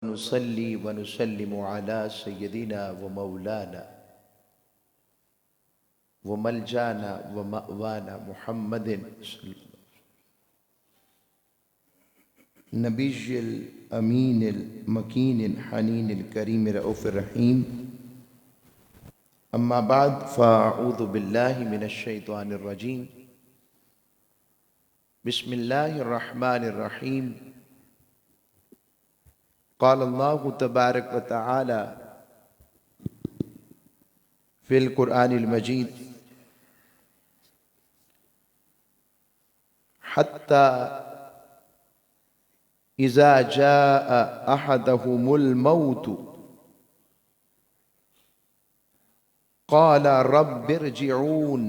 نصلي ونسلم على سيدنا ومولانا وملجانا ومأوانا محمد نبي الأمين المكين الحنين الكريم الرؤوف الرحيم. أما بعد فأعوذ بالله من الشيطان الرجيم. بسم الله الرحمن الرحيم. قال الله تبارك وتعالى في القرآن المجيد: حتى إذا جاء أحدهم الموت قال رب ارجعون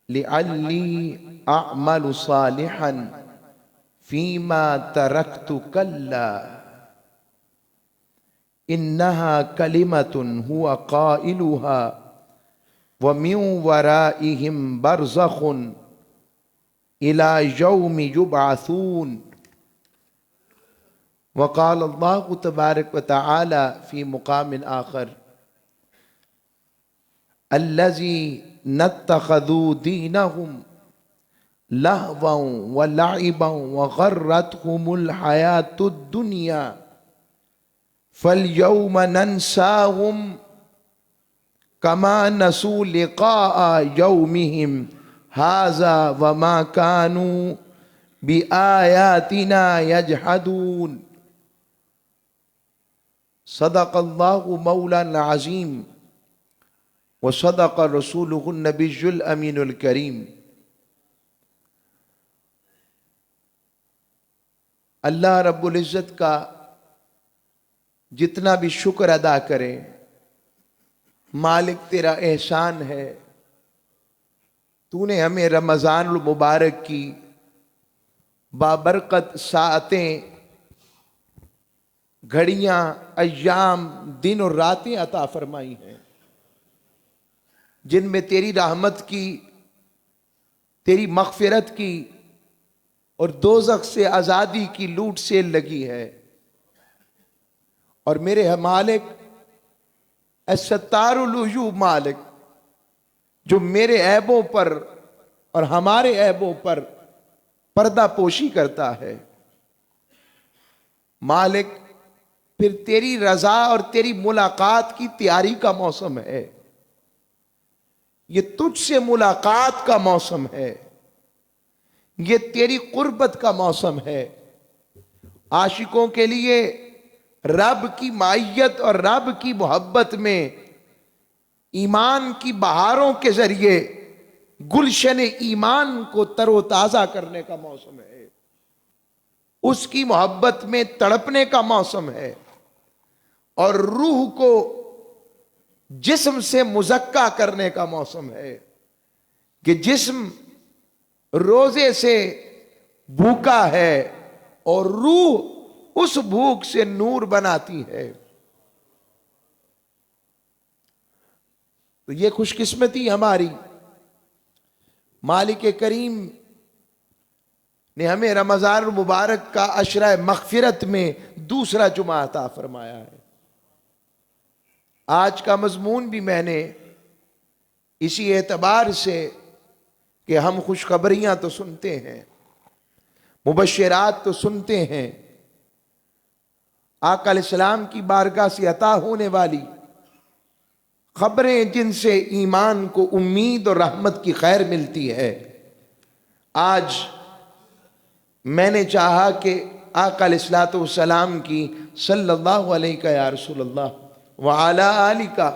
لعلي أعمل صالحا فيما تركت كلا إنها كلمة هو قائلها ومن ورائهم برزخ إلى يوم يبعثون. وقال الله تبارك وتعالى في مقام آخر: الذين اتخذوا دينهم لهوا ولعبا وغرتهم الحياة الدنيا فاليوم ننساهم كما نسوا لقاء يومهم هذا وما كانوا بآياتنا يجحدون. صدق الله مولانا العظيم وصدق رسوله النبي الأمين الكريم. اللہ رب العزت کا جتنا بھی شکر ادا کرے، مالک تیرا احسان ہے. تو نے ہمیں رمضان المبارک کی بابرکت ساعتیں، گھڑیاں، ایام، دن اور راتیں عطا فرمائی ہیں، جن میں تیری رحمت کی، تیری مغفرت کی اور دوزخ سے آزادی کی لوٹ سیل لگی ہے. اور میرے مالک الستار العیوب مالک، جو میرے عیبوں پر اور ہمارے عیبوں پر پردہ پوشی کرتا ہے، مالک پھر تیری رضا اور تیری ملاقات کی تیاری کا موسم ہے. یہ تجھ سے ملاقات کا موسم ہے، یہ تیری قربت کا موسم ہے. عاشقوں کے لیے رب کی معیت اور رب کی محبت میں ایمان کی بہاروں کے ذریعے گلشن ایمان کو تر و تازہ کرنے کا موسم ہے، اس کی محبت میں تڑپنے کا موسم ہے، اور روح کو جسم سے مزکا کرنے کا موسم ہے کہ جسم روزے سے بھوکا ہے اور روح اس بھوک سے نور بناتی ہے. تو یہ خوش قسمتی ہماری، مالک کریم نے ہمیں رمضان المبارک کا عشرہ مغفرت میں دوسرا جمعہ عطا فرمایا ہے. آج کا مضمون بھی میں نے اسی اعتبار سے کہ ہم خوشخبریاں تو سنتے ہیں، مبشرات تو سنتے ہیں، آقا علیہ السلام کی بارگاہ سے عطا ہونے والی خبریں جن سے ایمان کو امید اور رحمت کی خیر ملتی ہے. آج میں نے چاہا کہ آقا علیہ السلام کی صلی اللہ علیہ یا رسول اللہ وعلی آلہ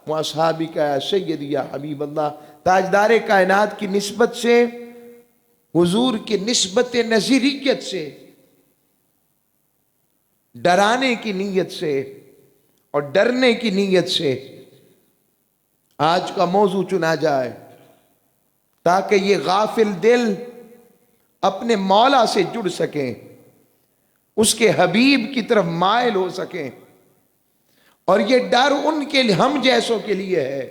و اصحابہ یا سیدی یا حبیب اللہ، تاجدار کائنات کی نسبت سے، حضور کی نسبت نظیریت سے، ڈرانے کی نیت سے اور ڈرنے کی نیت سے آج کا موضوع چنا جائے، تاکہ یہ غافل دل اپنے مولا سے جڑ سکیں، اس کے حبیب کی طرف مائل ہو سکیں. اور یہ ڈر ان کے لیے، ہم جیسوں کے لیے ہے،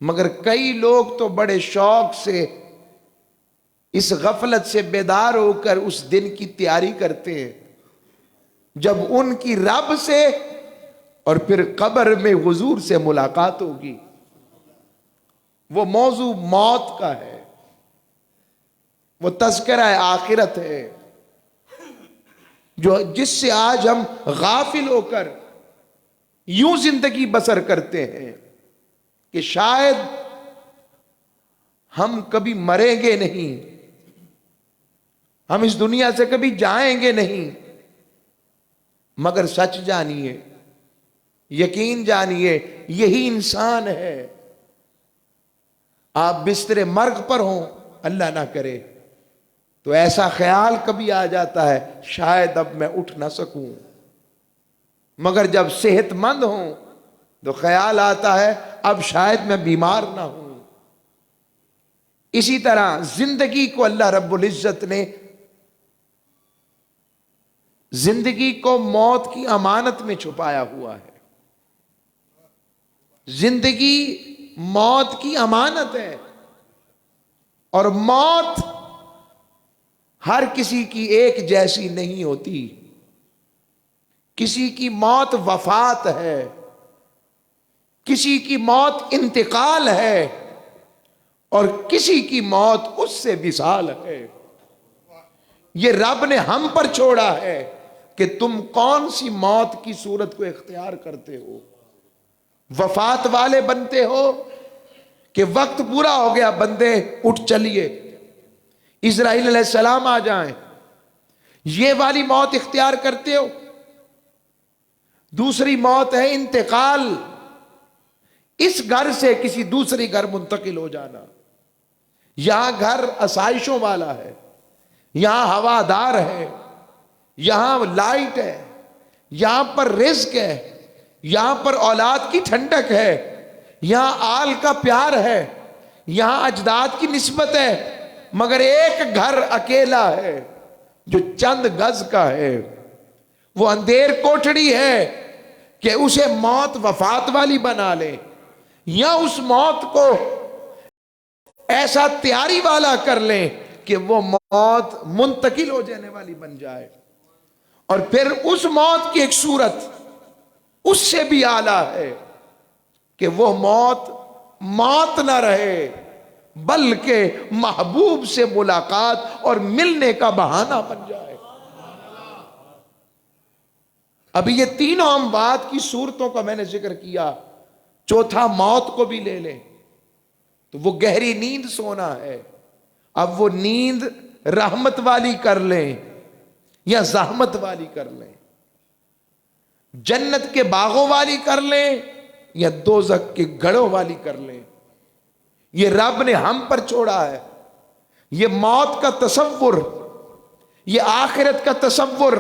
مگر کئی لوگ تو بڑے شوق سے اس غفلت سے بیدار ہو کر اس دن کی تیاری کرتے ہیں. جب ان کی رب سے اور پھر قبر میں حضور سے ملاقات ہوگی. وہ موضوع موت کا ہے، وہ تذکرہ آخرت ہے، جس سے آج ہم غافل ہو کر یوں زندگی بسر کرتے ہیں کہ شاید ہم کبھی مریں گے نہیں، ہم اس دنیا سے کبھی جائیں گے نہیں. مگر سچ جانیے، یقین جانیے، یہی انسان ہے. آپ بستر مرگ پر ہوں، اللہ نہ کرے، تو ایسا خیال کبھی آ جاتا ہے شاید اب میں اٹھ نہ سکوں. مگر جب صحت مند ہوں تو خیال آتا ہے اب شاید میں بیمار نہ ہوں. اسی طرح زندگی کو اللہ رب العزت نے زندگی کو موت کی امانت میں چھپایا ہوا ہے. زندگی موت کی امانت ہے، اور موت ہر کسی کی ایک جیسی نہیں ہوتی. کسی کی موت وفات ہے، کسی کی موت انتقال ہے، اور کسی کی موت اس سے وصال ہے. یہ رب نے ہم پر چھوڑا ہے کہ تم کون سی موت کی صورت کو اختیار کرتے ہو. وفات والے بنتے ہو کہ وقت پورا ہو گیا بندے اٹھ چلیے، اسرائیل علیہ السلام آ جائیں، یہ والی موت اختیار کرتے ہو. دوسری موت ہے انتقال، اس گھر سے کسی دوسری گھر منتقل ہو جانا. یہاں گھر آسائشوں والا ہے، یہاں ہوادار ہے، یہاں لائٹ ہے، یہاں پر رزق ہے، یہاں پر اولاد کی ٹھنڈک ہے، یہاں آل کا پیار ہے، یہاں اجداد کی نسبت ہے. مگر ایک گھر اکیلا ہے جو چند گز کا ہے. وہ اندھیر کوٹڑی ہے کہ اسے موت وفات والی بنا لے، یا اس موت کو ایسا تیاری والا کر لیں کہ وہ موت منتقل ہو جانے والی بن جائے. اور پھر اس موت کی ایک صورت اس سے بھی اعلیٰ ہے کہ وہ موت نہ رہے بلکہ محبوب سے ملاقات اور ملنے کا بہانہ بن جائے. ابھی یہ تینوں اموات کی صورتوں کا میں نے ذکر کیا. چوتھا موت کو بھی لے لیں تو وہ گہری نیند سونا ہے. اب وہ نیند رحمت والی کر لیں یا زحمت والی کر لیں، جنت کے باغوں والی کر لیں یا دوزخ کے گڑھوں والی کر لیں. یہ رب نے ہم پر چھوڑا ہے. یہ موت کا تصور، یہ آخرت کا تصور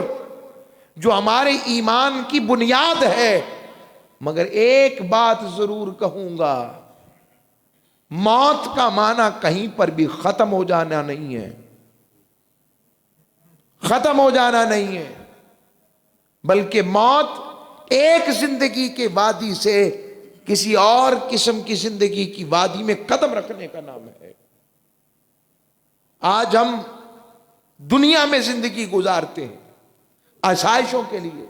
جو ہمارے ایمان کی بنیاد ہے. مگر ایک بات ضرور کہوں گا، موت کا معنی کہیں پر بھی ختم ہو جانا نہیں ہے، ختم ہو جانا نہیں ہے، بلکہ موت ایک زندگی کے وادی سے کسی اور قسم کی زندگی کی وادی میں قدم رکھنے کا نام ہے. آج ہم دنیا میں زندگی گزارتے ہیں آسائشوں کے لیے،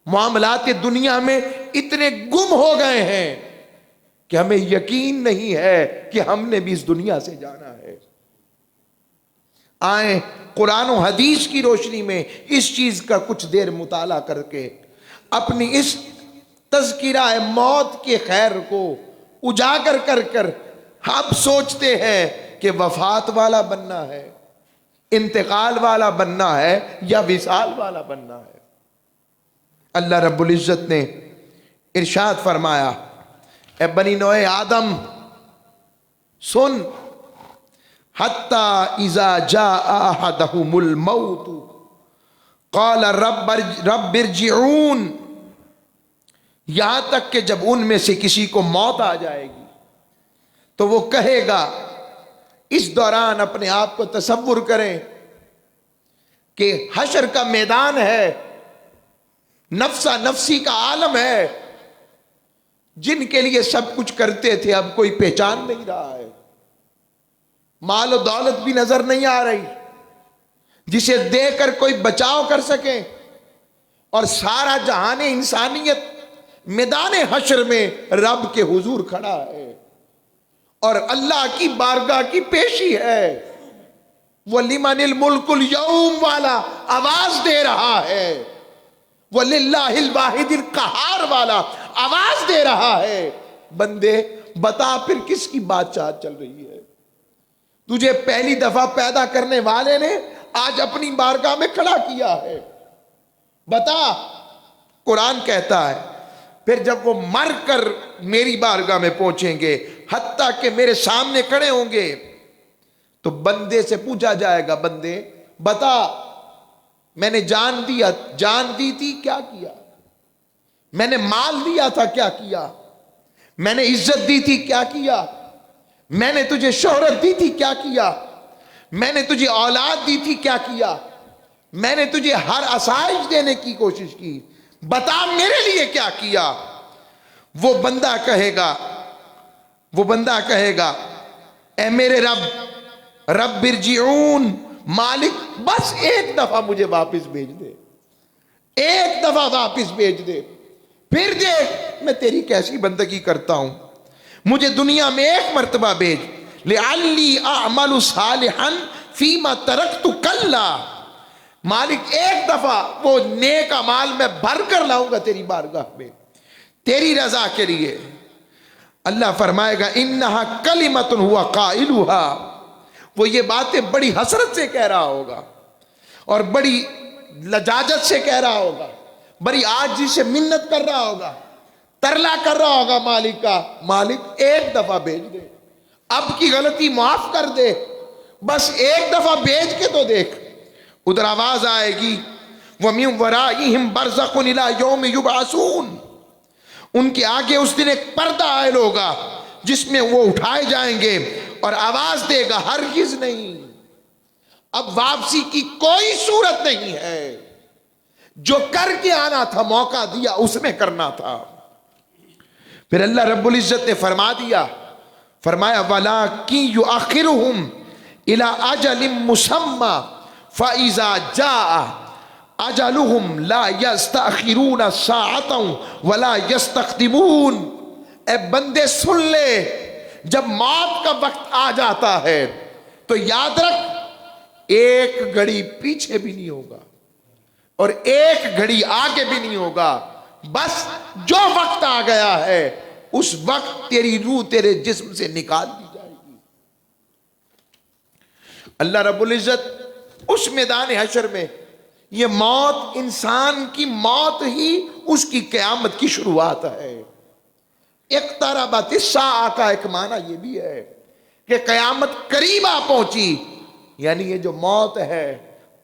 معاملات دنیا میں اتنے گم ہو گئے ہیں کہ ہمیں یقین نہیں ہے کہ ہم نے بھی اس دنیا سے جانا ہے. آئیں قرآن و حدیث کی روشنی میں اس چیز کا کچھ دیر مطالعہ کر کے اپنی اس تذکرہ موت کے خیر کو اجاگر کر کر اب سوچتے ہیں کہ وفات والا بننا ہے، انتقال والا بننا ہے یا وصال والا بننا ہے. اللہ رب العزت نے ارشاد فرمایا، اے بنی نوع آدم سن، حتی اذا جاء احدهم الموت قال رب ارجعون، یہاں تک کہ جب ان میں سے کسی کو موت آ جائے گی تو وہ کہے گا، اس دوران اپنے آپ کو تصور کریں کہ حشر کا میدان ہے، نفسا نفسی کا عالم ہے، جن کے لیے سب کچھ کرتے تھے اب کوئی پہچان نہیں رہا ہے، مال و دولت بھی نظر نہیں آ رہی جسے دے کر کوئی بچاؤ کر سکے، اور سارا جہان انسانیت میدان حشر میں رب کے حضور کھڑا ہے اور اللہ کی بارگاہ کی پیشی ہے. وہ لمن الملک اليوم والا آواز دے رہا ہے، وہ للہ الواحد القہار والا آواز دے رہا ہے. بندے بتا پھر کس کی بات چال چل رہی ہے؟ تجھے پہلی دفعہ پیدا کرنے والے نے آج اپنی بارگاہ میں کھڑا کیا ہے. بتا. قرآن کہتا ہے پھر جب وہ مر کر میری بارگاہ میں پہنچیں گے، حتیٰ کہ میرے سامنے کھڑے ہوں گے، تو بندے سے پوچھا جائے گا، بندے بتا میں نے جان دی تھی کیا کیا؟ میں نے مال دیا تھا کیا کیا؟ میں نے عزت دی تھی کیا کیا؟ میں نے تجھے شہرت دی تھی کیا کیا؟ میں نے تجھے اولاد دی تھی کیا کیا؟ میں نے تجھے ہر آسائش دینے کی کوشش کی، بتا میرے لیے کیا کیا؟ وہ بندہ کہے گا اے میرے رب ارجعون، مالک بس ایک دفعہ مجھے واپس بھیج دے، ایک دفعہ واپس بھیج دے، پھر دیکھ میں تیری کیسی بندگی کرتا ہوں، مجھے دنیا میں ایک مرتبہ بھیج، لعلی اعمل صالحا فیما ترکت کلا. مالک ایک دفعہ وہ نیک اعمال میں بھر کر لاؤں گا تیری بارگاہ میں تیری رضا کے لیے. اللہ فرمائے گا انہا کلمۃ ہوا قائلھا، وہ یہ باتیں بڑی حسرت سے کہہ رہا ہوگا اور بڑی لجاجت سے کہہ رہا ہوگا، بڑی عاجزی سے منت کر رہا ہوگا، ترلا کر رہا ہوگا مالک کا، مالک ایک دفعہ بھیج دے، اب کی غلطی معاف کر دے، بس ایک دفعہ بھیج کے تو دیکھ. ادھر آواز آئے گی وَمِن وَرَائِهِمْ بَرْزَخٌ إِلَىٰ يَوْمِ يُبْعَثُونَ، ان کے آگے اس دن ایک پردہ عائل ہوگا جس میں وہ اٹھائے جائیں گے اور آواز دے گا ہرگز نہیں، اب واپسی کی کوئی صورت نہیں ہے، جو کر کے آنا تھا موقع دیا اس میں کرنا تھا. پھر اللہ رب العزت نے فرمایا وَلَٰكِن يُؤَخِّرُهُمْ إِلَىٰ أَجَلٍ مُّسَمًّى فَإِذَا جَاءَ أَجَلُهُمْ لَا يَسْتَأْخِرُونَ سَاعَةً وَلَا يَسْتَقْدِمُونَ. اے بندے سن لے، جب موت کا وقت آ جاتا ہے تو یاد رکھ ایک گھڑی پیچھے بھی نہیں ہوگا اور ایک گھڑی آگے بھی نہیں ہوگا، بس جو وقت آ گیا ہے اس وقت تیری روح تیرے جسم سے نکال دی جائے گی. اللہ رب العزت اس میدان حشر میں، یہ موت انسان کی موت ہی اس کی قیامت کی شروعات ہے. اقتربت الساعہ کا ایک معنی یہ بھی ہے کہ قیامت قریب آ پہنچی، یعنی یہ جو موت ہے،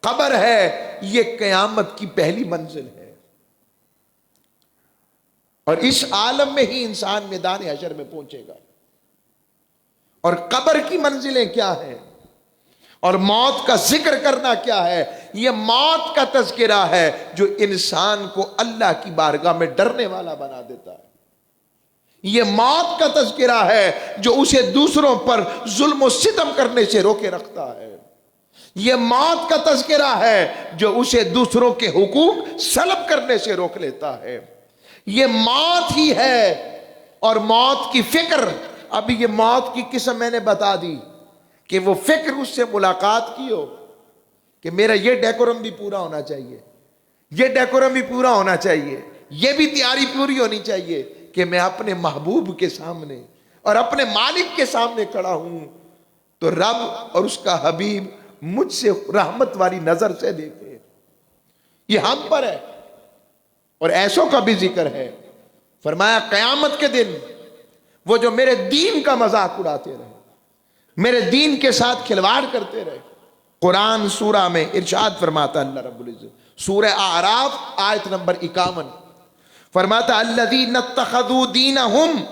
قبر ہے، یہ قیامت کی پہلی منزل ہے. اور اس عالم میں ہی انسان میدان حشر میں پہنچے گا. اور قبر کی منزلیں کیا ہیں اور موت کا ذکر کرنا کیا ہے؟ یہ موت کا تذکرہ ہے جو انسان کو اللہ کی بارگاہ میں ڈرنے والا بنا دیتا ہے. یہ موت کا تذکرہ ہے جو اسے دوسروں پر ظلم و ستم کرنے سے روکے رکھتا ہے. یہ موت کا تذکرہ ہے جو اسے دوسروں کے حقوق سلب کرنے سے روک لیتا ہے. یہ موت ہی ہے اور موت کی فکر. ابھی یہ موت کی قسم میں نے بتا دی کہ وہ فکر اس سے ملاقات کی ہو کہ میرا یہ ڈیکورم بھی پورا ہونا چاہیے، یہ ڈیکورم بھی پورا ہونا چاہیے، یہ بھی تیاری پوری ہونی چاہیے کہ میں اپنے محبوب کے سامنے اور اپنے مالک کے سامنے کھڑا ہوں تو رب اور اس کا حبیب مجھ سے رحمت والی نظر سے دیکھے. یہ ہم پر ہے. اور ایسوں کا بھی ذکر ہے. فرمایا قیامت کے دن وہ جو میرے دین کا مذاق اڑاتے رہے، میرے دین کے ساتھ کھلواڑ کرتے رہے. قرآن سورہ میں ارشاد فرماتا اللہ رب العزت، سورہ اعراف آیت نمبر 51 فرماتا الذین اتخذوا دینہم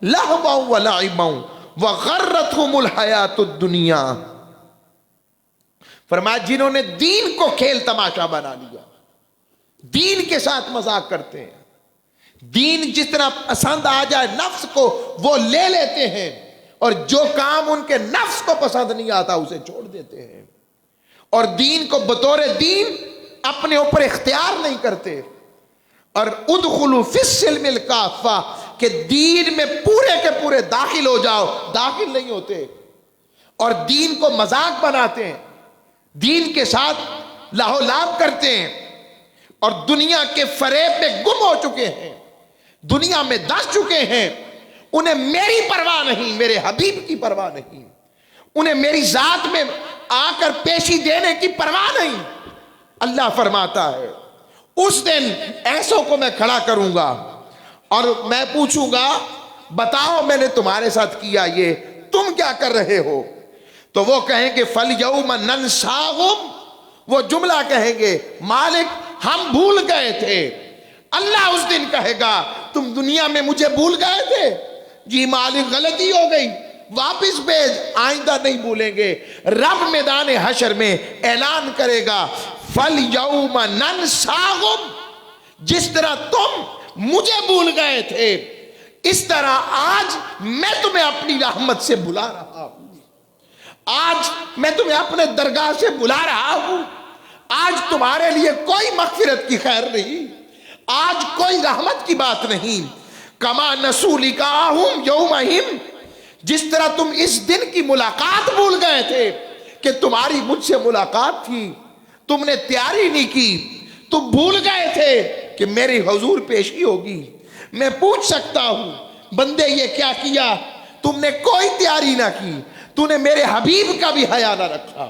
لہوا ولعبا وغرتہم الحیات الدنیا. فرمایا جنہوں نے دین کو کھیل تماشا بنا لیا، دین کے ساتھ مذاق کرتے ہیں، دین جتنا پسند آ جائے نفس کو وہ لے لیتے ہیں، اور جو کام ان کے نفس کو پسند نہیں آتا اسے چھوڑ دیتے ہیں، اور دین کو بطور دین اپنے اوپر اختیار نہیں کرتے. اور ادخلوا فی السلم کافہ کہ دین میں پورے کے پورے داخل ہو جاؤ، داخل نہیں ہوتے اور دین کو مذاق بناتے ہیں، دین کے ساتھ لاہو لاب کرتے ہیں اور دنیا کے فریب میں گم ہو چکے ہیں، دنیا میں دس چکے ہیں. انہیں میری پرواہ نہیں، میرے حبیب کی پرواہ نہیں، انہیں میری ذات میں آ کر پیشی دینے کی پرواہ نہیں. اللہ فرماتا ہے اس دن ایسوں کو میں کھڑا کروں گا اور میں پوچھوں گا بتاؤ میں نے تمہارے ساتھ کیا یہ، تم کیا کر رہے ہو؟ تو وہ کہیں گے فَالْيَوْمَ نَنْسَاهُمْ، وہ جملہ کہیں گے مالک ہم بھول گئے تھے. اللہ اس دن کہے گا تم دنیا میں مجھے بھول گئے تھے؟ جی مالک غلطی ہو گئی، واپس بھیج، آئندہ نہیں بھولیں گے. رب میدان حشر میں اعلان کرے گا فَالْيَوْمَ نَنْسَاهُمْ، جس طرح تم مجھے بھول گئے تھے اس طرح آج میں تمہیں اپنی رحمت سے بلا رہا ہوں، آج میں تمہیں اپنے درگاہ سے بلا رہا ہوں. آج تمہارے لیے کوئی مغفرت کی خیر نہیں، آج کوئی رحمت کی بات نہیں. کما نسوا لقاءہم یومہم، جس طرح تم اس دن کی ملاقات بھول گئے تھے کہ تمہاری مجھ سے ملاقات تھی، تم نے تیاری نہیں کی، تم بھول گئے تھے کہ میری حضور پیشی ہوگی. میں پوچھ سکتا ہوں بندے یہ کیا کیا؟ تم نے کوئی تیاری نہ کی، تو نے میرے حبیب کا بھی حیا نہ رکھا،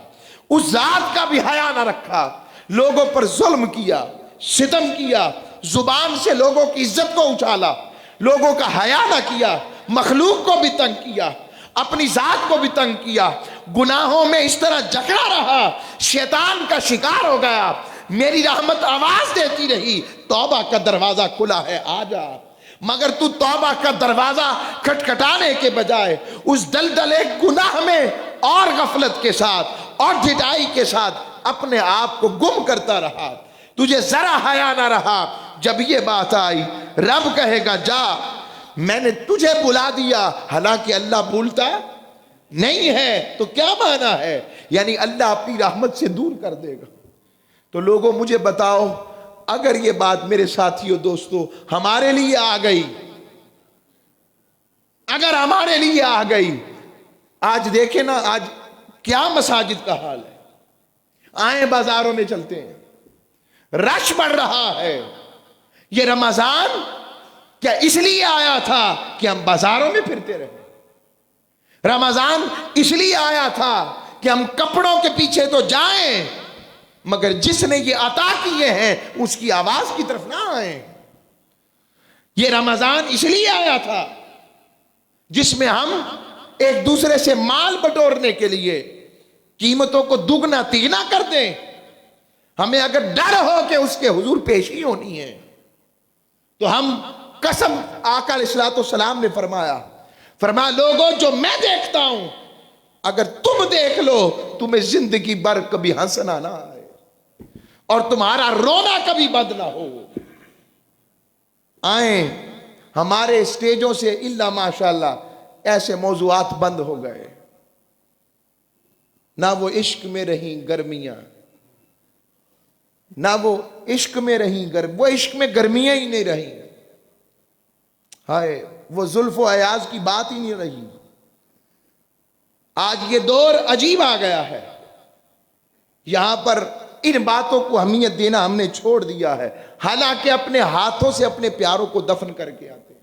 اس ذات کا بھی حیا نہ رکھا، لوگوں پر ظلم کیا، ستم کیا، زبان سے لوگوں کی عزت کو اچھالا، لوگوں کا حیا نہ کیا، مخلوق کو بھی تنگ کیا، اپنی ذات کو بھی تنگ کیا، گناہوں میں اس طرح جکڑا رہا، شیطان کا شکار ہو گیا. میری رحمت آواز دیتی رہی توبہ کا دروازہ کھلا ہے آ جا، مگر تو توبہ کا دروازہ کھٹکھٹانے کے بجائے اس دلدل گناہ میں اور غفلت کے ساتھ اور ڈھٹائی کے ساتھ اپنے آپ کو گم کرتا رہا. تجھے ذرا حیا نہ رہا. جب یہ بات آئی رب کہے گا جا میں نے تجھے بلا دیا، حالانکہ اللہ بھولتا نہیں ہے. تو کیا معنی ہے؟ یعنی اللہ اپنی رحمت سے دور کر دے گا. تو لوگوں مجھے بتاؤ اگر یہ بات میرے ساتھیوں دوستو ہمارے لیے آ گئی، اگر ہمارے لیے آ گئی، آج دیکھیں نا آج کیا مساجد کا حال ہے. آئیں بازاروں میں چلتے ہیں، رش بڑھ رہا ہے. یہ رمضان کیا اس لیے آیا تھا کہ ہم بازاروں میں پھرتے رہے؟ رمضان اس لیے آیا تھا کہ ہم کپڑوں کے پیچھے تو جائیں مگر جس نے یہ عطا کیے ہیں اس کی آواز کی طرف نہ آئیں. یہ رمضان اس لیے آیا تھا جس میں ہم ایک دوسرے سے مال بٹورنے کے لیے قیمتوں کو دگنا تیگنا کر دیں. ہمیں اگر ڈر ہو کہ اس کے حضور پیشی ہونی ہے تو ہم قسم آقا علیہ السلام نے فرمایا لوگوں جو میں دیکھتا ہوں اگر تم دیکھ لو تمہیں زندگی بھر کبھی ہنسنا نہ آئے اور تمہارا رونا کبھی بند نہ ہو. آئیں ہمارے اسٹیجوں سے الا ماشاءاللہ ایسے موضوعات بند ہو گئے. نہ وہ عشق میں رہیں گرمیاں، نہ وہ عشق میں رہیں وہ عشق میں گرمیاں ہی نہیں رہیں. ہائے وہ زلف و ایاز کی بات ہی نہیں رہی. آج یہ دور عجیب آ گیا ہے، یہاں پر ان باتوں کو اہمیت دینا ہم نے چھوڑ دیا ہے. حالانکہ اپنے ہاتھوں سے اپنے پیاروں کو دفن کر کے آتے ہیں،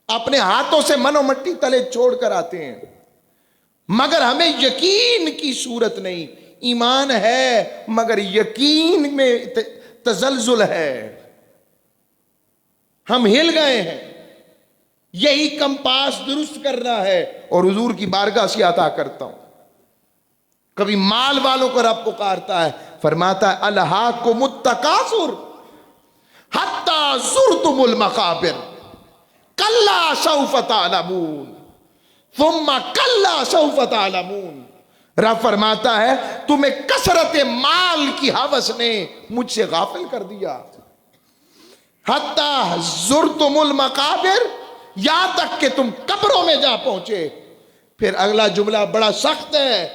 اپنے ہاتھوں سے من و مٹی تلے چھوڑ کر آتے ہیں، مگر ہمیں یقین کی صورت نہیں. ایمان ہے مگر یقین میں تزلزل ہے. ہم ہل گئے ہیں. یہی کمپاس درست کرنا ہے اور حضور کی بارگاہ سے عطا کرتا ہوں. کبھی مال والوں کو رب پکارتا ہے، فرماتا ہے الہاکم التکاثر حتی زرتم المقابر کلا سوف تعلمون ثم کلا سوف تعلمون. رب فرماتا ہے تمہیں کثرت مال کی ہوس نے مجھ سے غافل کر دیا. حتی زرتم المقابر، یہاں تک کہ تم قبروں میں جا پہنچے. پھر اگلا جملہ بڑا سخت ہے،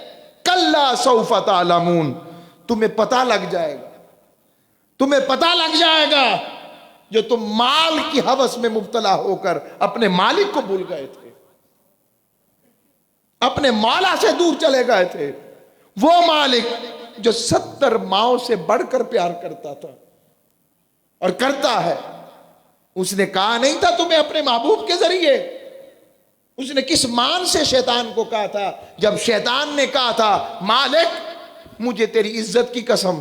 کلا سوف تعلمون، تمہیں پتہ لگ جائے گا، تمہیں پتہ لگ جائے گا جو تم مال کی ہوس میں مبتلا ہو کر اپنے مالک کو بھول گئے تھے، اپنے مولا سے دور چلے گئے تھے، وہ مالک جو 70 ماؤں سے بڑھ کر پیار کرتا تھا اور کرتا ہے، اس نے کہا نہیں تھا تمہیں اپنے محبوب کے ذریعے؟ اس نے کس مان سے شیطان کو کہا تھا جب شیطان نے کہا تھا مالک مجھے تیری عزت کی قسم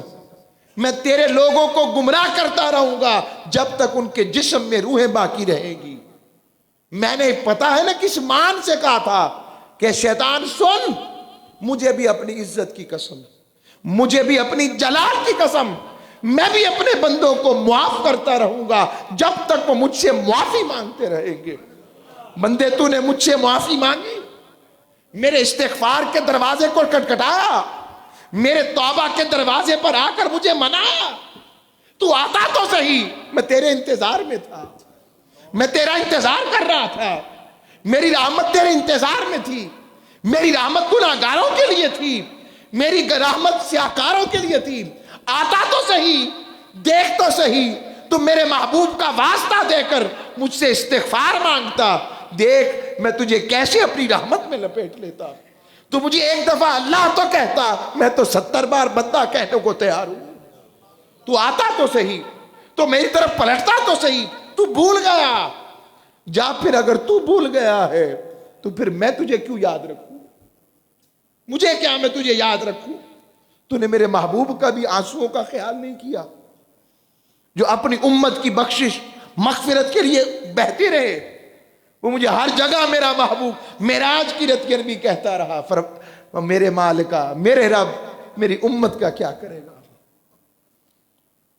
میں تیرے لوگوں کو گمراہ کرتا رہوں گا جب تک ان کے جسم میں روحیں باقی رہیں گی؟ میں نے پتا ہے نا کس مان سے کہا تھا کہ شیطان سن، مجھے بھی اپنی عزت کی قسم، مجھے بھی اپنی جلال کی قسم، میں بھی اپنے بندوں کو معاف کرتا رہوں گا جب تک وہ مجھ سے معافی مانگتے رہیں گے۔ بندے تو نے مجھ سے معافی مانگی، میرے استغفار کے دروازے کو کٹکھٹایا، میرے توبہ کے دروازے پر آ کر مجھے منایا، تو آتا تو صحیح، میں تیرے انتظار میں تھا، میں تیرا انتظار کر رہا تھا، میری رحمت تیرے انتظار میں تھی، میری رحمت گناہگاروں کے لیے تھی، میری رحمت سیاہکاروں کے لیے تھی، آتا تو صحیح، دیکھ تو صحیح، تو میرے محبوب کا واسطہ دے کر مجھ سے استغفار مانگتا، دیکھ میں تجھے کیسے اپنی رحمت میں لپیٹ لیتا، تو مجھے ایک دفعہ اللہ تو کہتا، میں تو 70 بار بندہ کہنے کو تیار ہوں، تو آتا تو صحیح، تو میری طرف پلٹتا تو صحیح، تو بھول گیا، جا پھر اگر تو بھول گیا ہے تو پھر میں تجھے کیوں یاد رکھوں، مجھے کیا میں تجھے یاد رکھوں؟ تو نے میرے محبوب کا بھی آنسوؤں کا خیال نہیں کیا جو اپنی امت کی بخشش مغفرت کے لیے بہتے رہے، وہ مجھے ہر جگہ میرا محبوب معراج کی رات بھی کہتا رہا، میرے مالکا میرے رب میری امت کا کیا کرے گا؟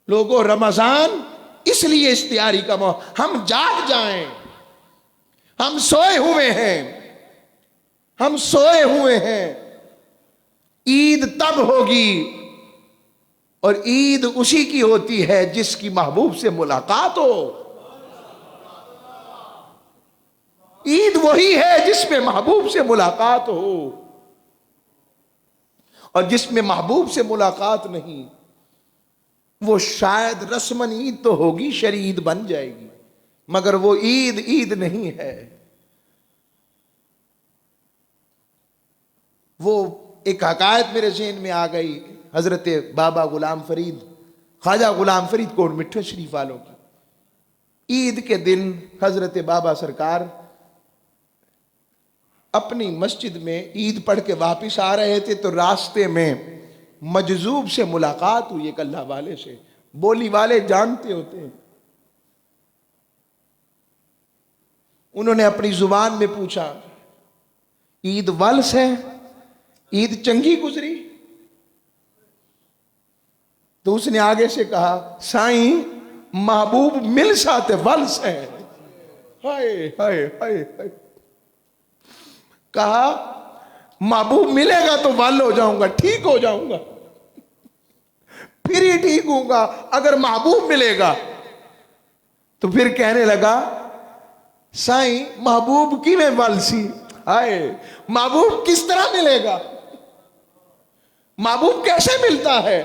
لوگوں رمضان اس لیے استیاری کا موقع، ہم جاگ جائیں، ہم سوئے ہوئے ہیں، ہم سوئے ہوئے ہیں، عید تب ہوگی اور عید اسی کی ہوتی ہے جس کی محبوب سے ملاقات ہو، عید وہی ہے جس میں محبوب سے ملاقات ہو، اور جس میں محبوب سے ملاقات نہیں وہ شاید رسمن عید تو ہوگی، شرعید بن جائے گی، مگر وہ عید نہیں ہے۔ وہ ایک حکایت میرے ذہن میں آ گئی، حضرت بابا غلام فرید، خواجہ غلام فرید کوٹ مٹھو شریف والوں کی، عید کے دن حضرت بابا سرکار اپنی مسجد میں عید پڑھ کے واپس آ رہے تھے تو راستے میں مجذوب سے ملاقات ہوئی، ایک اللہ والے سے، بولی والے جانتے ہوتے ہیں، انہوں نے اپنی زبان میں پوچھا عید ولس ہے، عید چنگی گزری؟ تو اس نے آگے سے کہا سائیں محبوب مل ساتے ولس ہے، ہائے ہائے ہائے ہائے، کہا محبوب ملے گا تو ول ہو جاؤں گا، ٹھیک ہو جاؤں گا، پھر ہی ٹھیک ہوں گا، اگر محبوب ملے گا تو پھر کہنے لگا سائیں محبوب کی میں ولسی، ہائے محبوب کس طرح ملے گا، محبوب کیسے ملتا ہے؟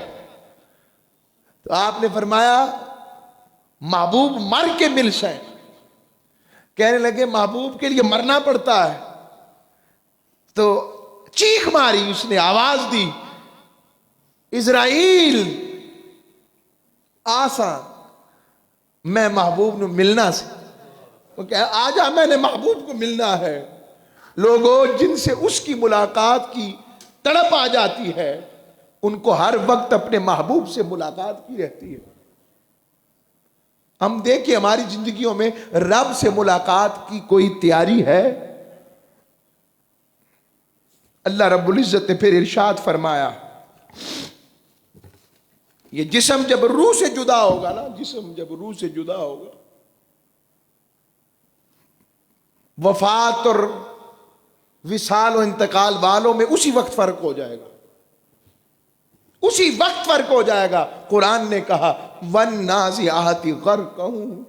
تو آپ نے فرمایا محبوب مر کے مل سائیں، کہنے لگے محبوب کے لیے مرنا پڑتا ہے، تو چیخ ماری، اس نے آواز دی اسرائیل آسان میں محبوب نو ملنا سے، وہ کہا آجا میں نے محبوب کو ملنا ہے۔ لوگوں جن سے اس کی ملاقات کی تڑپ آ جاتی ہے ان کو ہر وقت اپنے محبوب سے ملاقات کی رہتی ہے۔ ہم دیکھیں ہماری زندگیوں میں رب سے ملاقات کی کوئی تیاری ہے؟ اللہ رب العزت نے پھر ارشاد فرمایا، یہ جسم جب روح سے جدا ہوگا نا، جسم جب روح سے جدا ہوگا، وفات اور وصال و انتقال والوں میں اسی وقت فرق ہو جائے گا، اسی وقت فرق ہو جائے گا۔ قرآن نے کہا وَالنَّازِعَاتِ غَرْقًا،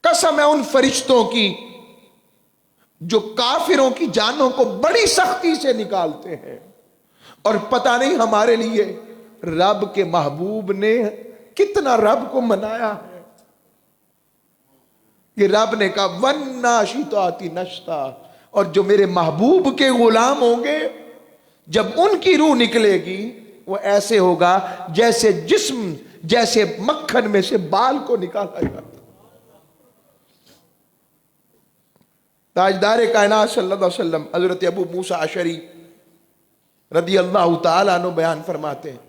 قسم ہے ان فرشتوں کی جو کافروں کی جانوں کو بڑی سختی سے نکالتے ہیں، اور پتہ نہیں ہمارے لیے رب کے محبوب نے کتنا رب کو منایا ہے. کہ رب نے کہا وَالنَّاشِطَاتِ نشطا، اور جو میرے محبوب کے غلام ہوں گے جب ان کی روح نکلے گی وہ ایسے ہوگا جیسے جسم، جیسے مکھن میں سے بال کو نکالا جاتا. تاجدار کائنات صلی اللہ علیہ وسلم حضرت ابو موسیٰ اشعری رضی اللہ تعالیٰ عنہ بیان فرماتے ہیں،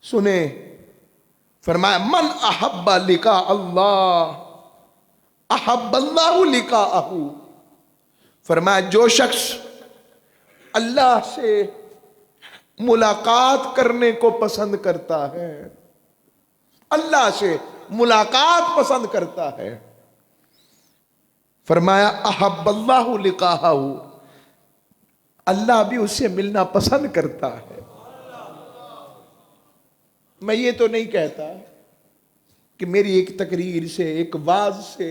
سنیں، فرمایا من احب لقاء اللہ احب اللہ لقاءہ. فرمایا جو شخص اللہ سے ملاقات کرنے کو پسند کرتا ہے، اللہ سے ملاقات پسند کرتا ہے، فرمایا احب اللہ لقاءہ، اللہ بھی اس سے ملنا پسند کرتا ہے. میں یہ تو نہیں کہتا کہ میری ایک تقریر سے، ایک واعظ سے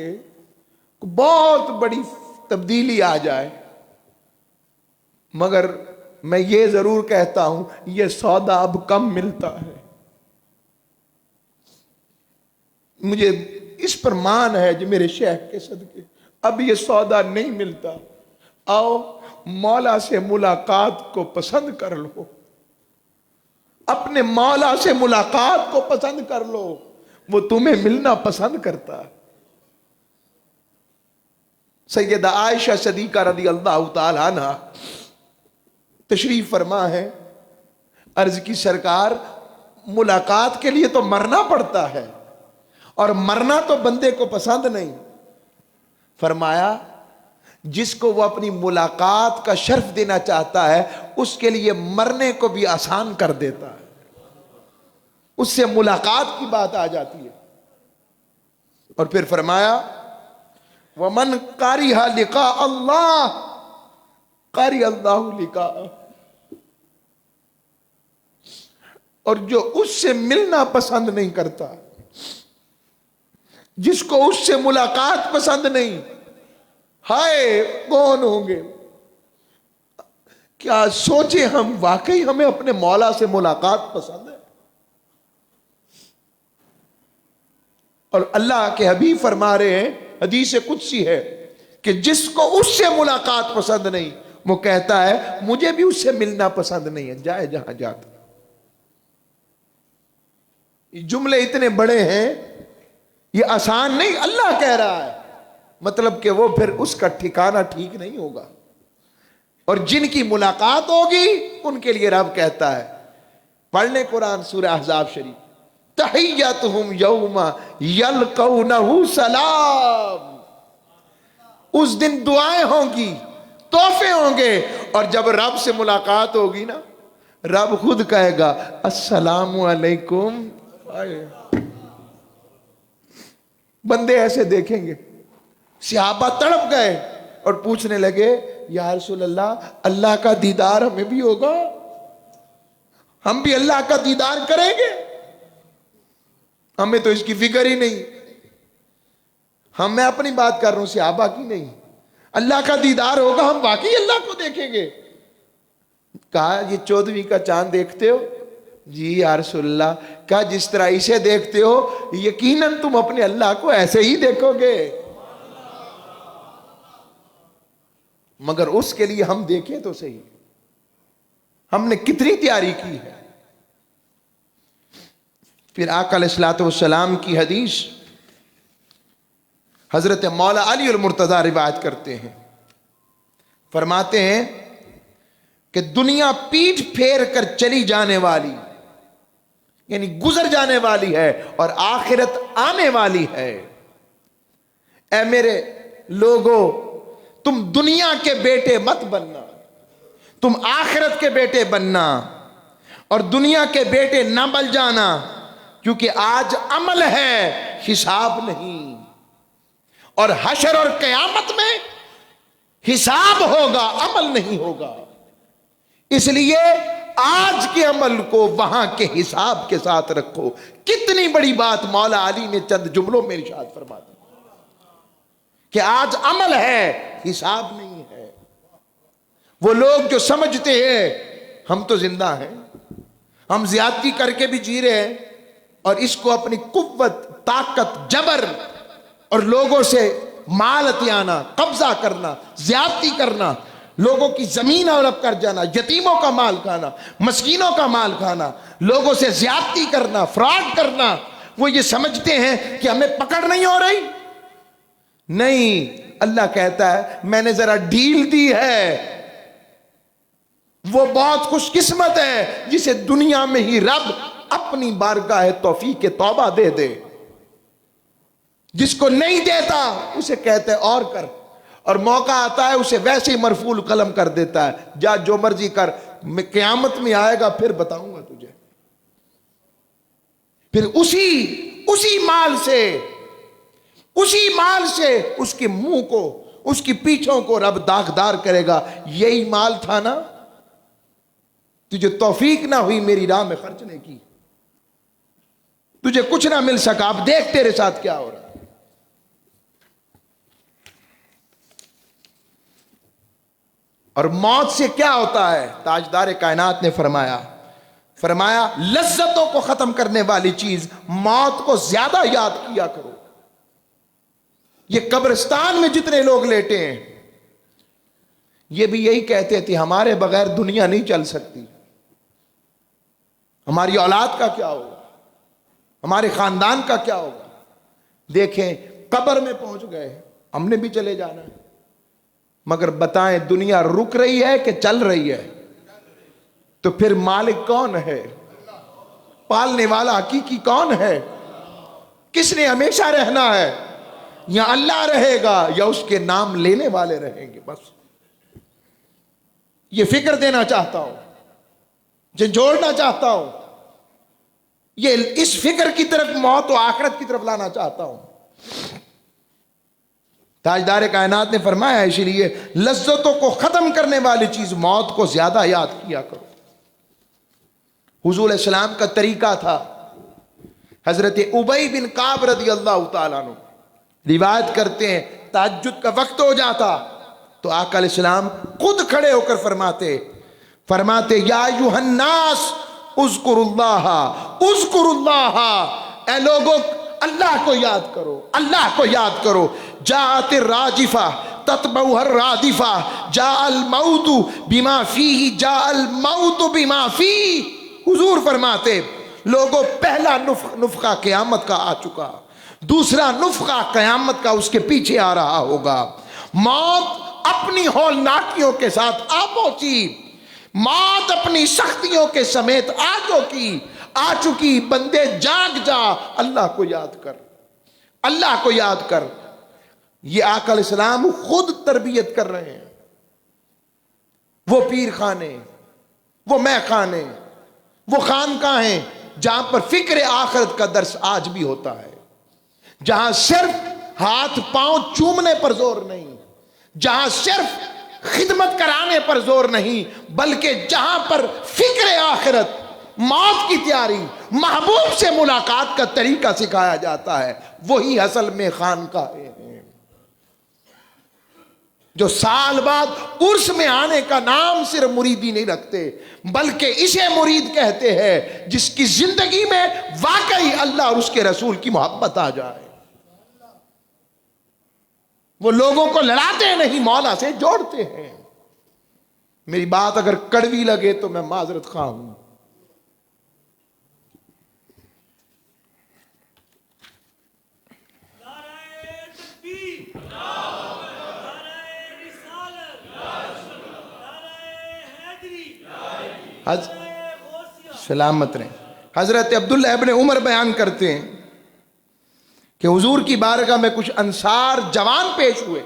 بہت بڑی تبدیلی آ جائے، مگر میں یہ ضرور کہتا ہوں یہ سودا اب کم ملتا ہے. مجھے اس پر مان ہے جو میرے شیخ کے صدقے اب یہ سودا نہیں ملتا. آؤ مولا سے ملاقات کو پسند کر لو، اپنے مولا سے ملاقات کو پسند کر لو، وہ تمہیں ملنا پسند کرتا ہے. سیدہ عائشہ صدیقہ رضی اللہ تعالی عنہ تشریف فرما ہے، عرض کی سرکار ملاقات کے لیے تو مرنا پڑتا ہے اور مرنا تو بندے کو پسند نہیں. فرمایا جس کو وہ اپنی ملاقات کا شرف دینا چاہتا ہے اس کے لیے مرنے کو بھی آسان کر دیتا ہے، اس سے ملاقات کی بات آ جاتی ہے. اور پھر فرمایا وَمَنْ كَرِهَ لِقَاءَ اللَّهِ كَرِهَ اللَّهُ لِقَاءَهُ، اور جو اس سے ملنا پسند نہیں کرتا، جس کو اس سے ملاقات پسند نہیں، ہائے کون ہوں گے؟ کیا سوچے ہم واقعی ہمیں اپنے مولا سے ملاقات پسند ہے؟ اور اللہ کے حبیب فرما رہے ہیں، حدیث قدسی ہے کہ جس کو اس سے ملاقات پسند نہیں وہ کہتا ہے مجھے بھی اس سے ملنا پسند نہیں ہے، جائے جہاں جاتا. یہ جملے اتنے بڑے ہیں، یہ آسان نہیں، اللہ کہہ رہا ہے، مطلب کہ وہ پھر اس کا ٹھکانہ ٹھیک نہیں ہوگا. اور جن کی ملاقات ہوگی ان کے لیے رب کہتا ہے، پڑھ لیں قرآن سورہ احزاب شریف، تحیتہم یوم یلقونہ سلام. اس دن دعائیں ہوں گی، تحفے ہوں گے، اور جب رب سے ملاقات ہوگی نا رب خود کہے گا السلام علیکم. بندے ایسے دیکھیں گے. صحابہ تڑپ گئے اور پوچھنے لگے یا رسول اللہ اللہ کا دیدار ہمیں بھی ہوگا، ہم بھی اللہ کا دیدار کریں گے؟ ہمیں تو اس کی فکر ہی نہیں. میں اپنی بات کر رہا ہوں، صحابہ کی نہیں. اللہ کا دیدار ہوگا، ہم واقعی اللہ کو دیکھیں گے. کہا یہ 14ویں کا چاند دیکھتے ہو؟ جی یا رسول اللہ. کہا جس طرح اسے دیکھتے ہو یقیناً تم اپنے اللہ کو ایسے ہی دیکھو گے، مگر اس کے لیے ہم دیکھیں تو صحیح ہم نے کتنی تیاری کی ہے. پھر آقا علیہ الصلوۃ والسلام کی حدیث حضرت مولا علی المرتضیٰ روایت کرتے ہیں، فرماتے ہیں کہ دنیا پیٹھ پھیر کر چلی جانے والی، یعنی گزر جانے والی ہے، اور آخرت آنے والی ہے. اے میرے لوگوں، تم دنیا کے بیٹے مت بننا، تم آخرت کے بیٹے بننا، اور دنیا کے بیٹے نہ بن جانا، کیونکہ آج عمل ہے حساب نہیں، اور حشر اور قیامت میں حساب ہوگا، عمل نہیں ہوگا. اس لیے آج کے عمل کو وہاں کے حساب کے ساتھ رکھو. کتنی بڑی بات مولا علی نے چند جملوں میں ارشاد فرما دی کہ آج عمل ہے حساب نہیں ہے. وہ لوگ جو سمجھتے ہیں ہم تو زندہ ہیں، ہم زیادتی کر کے بھی جی رہے ہیں، اور اس کو اپنی قوت، طاقت، جبر اور لوگوں سے مال ہتھیانا، قبضہ کرنا، زیادتی کرنا، لوگوں کی زمین ہڑپ کر جانا، یتیموں کا مال کھانا، مسکینوں کا مال کھانا، لوگوں سے زیادتی کرنا، فراڈ کرنا، وہ یہ سمجھتے ہیں کہ ہمیں پکڑ نہیں ہو رہی۔ نہیں، اللہ کہتا ہے میں نے ذرا ڈھیل دی ہے۔ وہ بہت خوش قسمت ہے جسے دنیا میں ہی رب اپنی بارگاہ توفیق توبہ دے دے۔ جس کو نہیں دیتا اسے کہتے اور کر، اور موقع آتا ہے اسے ویسے ہی مرفوع قلم کر دیتا ہے، جا جو مرضی کر، میں قیامت میں آئے گا پھر بتاؤں گا تجھے۔ پھر اسی مال سے اس کے منہ کو، اس کی پیٹھوں کو رب داغدار کرے گا، یہی مال تھا نا، تجھے توفیق نہ ہوئی میری راہ میں خرچنے کی، تجھے کچھ نہ مل سکا، اب دیکھ تیرے ساتھ کیا ہو رہا ہے۔ اور موت سے کیا ہوتا ہے؟ تاجدار کائنات نے فرمایا لذتوں کو ختم کرنے والی چیز موت کو زیادہ یاد کیا کرو۔ یہ قبرستان میں جتنے لوگ لیٹے ہیں یہ بھی یہی کہتے تھے ہمارے بغیر دنیا نہیں چل سکتی، ہماری اولاد کا کیا ہوگا، ہمارے خاندان کا کیا ہوگا۔ دیکھیں قبر میں پہنچ گئے، ہم نے بھی چلے جانا ہے، مگر بتائیں دنیا رک رہی ہے کہ چل رہی ہے؟ تو پھر مالک کون ہے؟ پالنے والا حقیقی کون ہے؟ کس نے ہمیشہ رہنا ہے؟ یا اللہ رہے گا یا اس کے نام لینے والے رہیں گے؟ بس یہ فکر دینا چاہتا ہوں، جھنجھوڑنا چاہتا ہوں، یہ اس فکر کی طرف، موت و آخرت کی طرف لانا چاہتا ہوں۔ تاجدار کائنات نے فرمایا اسی لیے لذتوں کو ختم کرنے والی چیز موت کو زیادہ یاد کیا کرو۔ حضور علیہ السلام کا طریقہ تھا، حضرت ابی بن کعب رضی اللہ تعالیٰ عنہ روایت کرتے ہیں تہجد کا وقت ہو جاتا تو آقا علیہ السلام خود کھڑے ہو کر فرماتے یا ایھا الناس اذکروا اللہ، اے لوگوں اللہ کو یاد کرو، اللہ کو یاد کرو۔ جاءت الراجفہ تتبعها الرادفہ، جاء الموت بما فیہ، جاء الموت بما فیہ۔ حضور فرماتے لوگوں پہلا نفخہ قیامت کا آ چکا، دوسرا نفخہ قیامت کا اس کے پیچھے آ رہا ہوگا۔ موت اپنی ہولناکیوں کے ساتھ آ پہنچی، موت اپنی سختیوں کے سمیت آ چکی۔ بندے جاگ جا، اللہ کو یاد کر، اللہ کو یاد کر۔ یہ آقا علیہ السلام خود تربیت کر رہے ہیں۔ وہ پیر خانے، وہ مے خانے، وہ خانقاہیں جہاں پر فکر آخرت کا درس آج بھی ہوتا ہے، جہاں صرف ہاتھ پاؤں چومنے پر زور نہیں، جہاں صرف خدمت کرانے پر زور نہیں، بلکہ جہاں پر فکر آخرت، موت کی تیاری، محبوب سے ملاقات کا طریقہ سکھایا جاتا ہے، وہی اصل میں خانقاہیں ہیں۔ جو سال بعد عرس میں آنے کا نام صرف مریدی نہیں رکھتے، بلکہ اسے مرید کہتے ہیں جس کی زندگی میں واقعی اللہ اور اس کے رسول کی محبت آ جائے۔ وہ لوگوں کو لڑاتے نہیں، مولا سے جوڑتے ہیں۔ میری بات اگر کڑوی لگے تو میں معذرت خواہ ہوں۔ سلامت رہیں۔ حضرت عبداللہ ابن عمر بیان کرتے ہیں کہ حضور کی بارگاہ میں کچھ انصار جوان پیش ہوئے،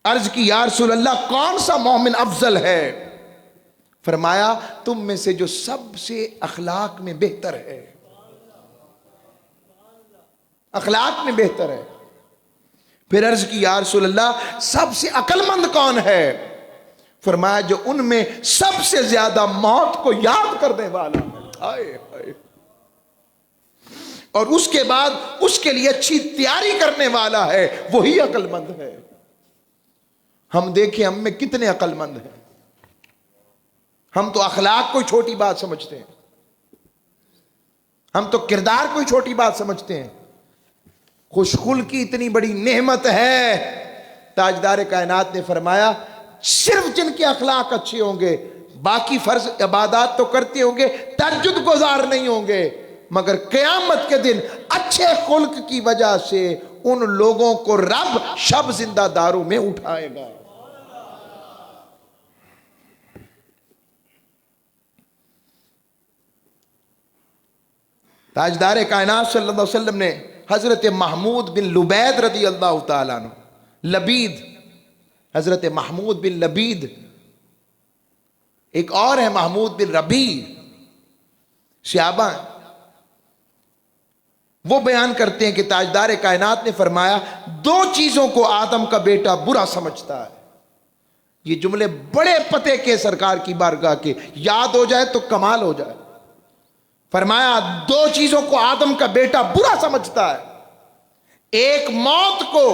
عرض کی یا رسول اللہ کون سا مومن افضل ہے؟ فرمایا تم میں سے جو سب سے اخلاق میں بہتر ہے، اخلاق میں بہتر ہے۔ پھر عرض کی یا رسول اللہ سب سے عقل مند کون ہے؟ فرمایا جو ان میں سب سے زیادہ موت کو یاد کرنے والا ہے، اور اس کے بعد اس کے لیے اچھی تیاری کرنے والا ہے، وہی عقل مند ہے۔ ہم دیکھیں ہم میں کتنے عقل مند ہیں. ہم تو اخلاق کوئی چھوٹی بات سمجھتے ہیں, ہم تو کردار کوئی چھوٹی بات سمجھتے ہیں. خوش خلقی اتنی بڑی نعمت ہے. تاجدار کائنات نے فرمایا صرف جن کے اخلاق اچھے ہوں گے, باقی فرض عبادات تو کرتے ہوں گے, تہجد گزار نہیں ہوں گے, مگر قیامت کے دن اچھے خلق کی وجہ سے ان لوگوں کو رب شب زندہ داروں میں اٹھائے گا. تاجدار کائنات صلی اللہ علیہ وسلم نے حضرت محمود بن لبید رضی اللہ تعالیٰ عنہ, لبید, حضرت محمود بن لبید, ایک اور ہے محمود بن ربیع, صحابہ ہیں, وہ بیان کرتے ہیں کہ تاجدار کائنات نے فرمایا 2 چیزوں کو آدم کا بیٹا برا سمجھتا ہے. یہ جملے بڑے پتے کے سرکار کی بارگاہ کے, یاد ہو جائے تو کمال ہو جائے. فرمایا 2 چیزوں کو آدم کا بیٹا برا سمجھتا ہے. ایک موت کو,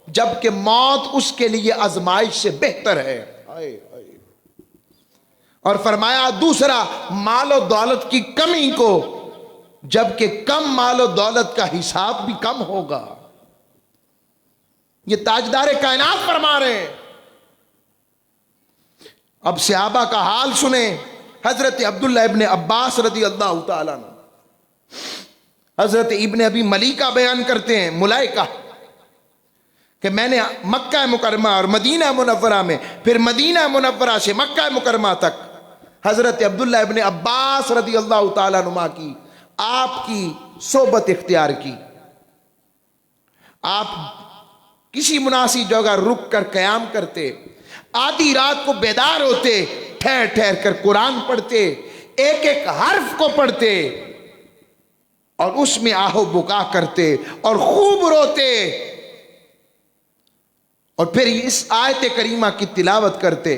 جبکہ موت اس کے لیے آزمائش سے بہتر ہے. اور فرمایا دوسرا مال و دولت کی کمی کو, جبکہ کم مال و دولت کا حساب بھی کم ہوگا. یہ تاجدار کائنات فرما رہے ہیں. اب صحابہ کا حال سنیں. حضرت عبداللہ ابن عباس رضی اللہ تعالیٰ عنہ, حضرت ابن ابی ملیکہ بیان کرتے ہیں, ملائکہ, کہ میں نے مکہ مکرمہ اور مدینہ منورہ میں, پھر مدینہ منورہ سے مکہ مکرمہ تک حضرت عبداللہ ابن عباس رضی اللہ تعالیٰ عنہ کی آپ کی صحبت اختیار کی. آپ کسی مناسب جگہ رک کر قیام کرتے, آدھی رات کو بیدار ہوتے, ٹھہر ٹھہر کر قرآن پڑھتے, ایک ایک حرف کو پڑھتے اور اس میں آہو بکا کرتے اور خوب روتے, اور پھر اس آیت کریمہ کی تلاوت کرتے,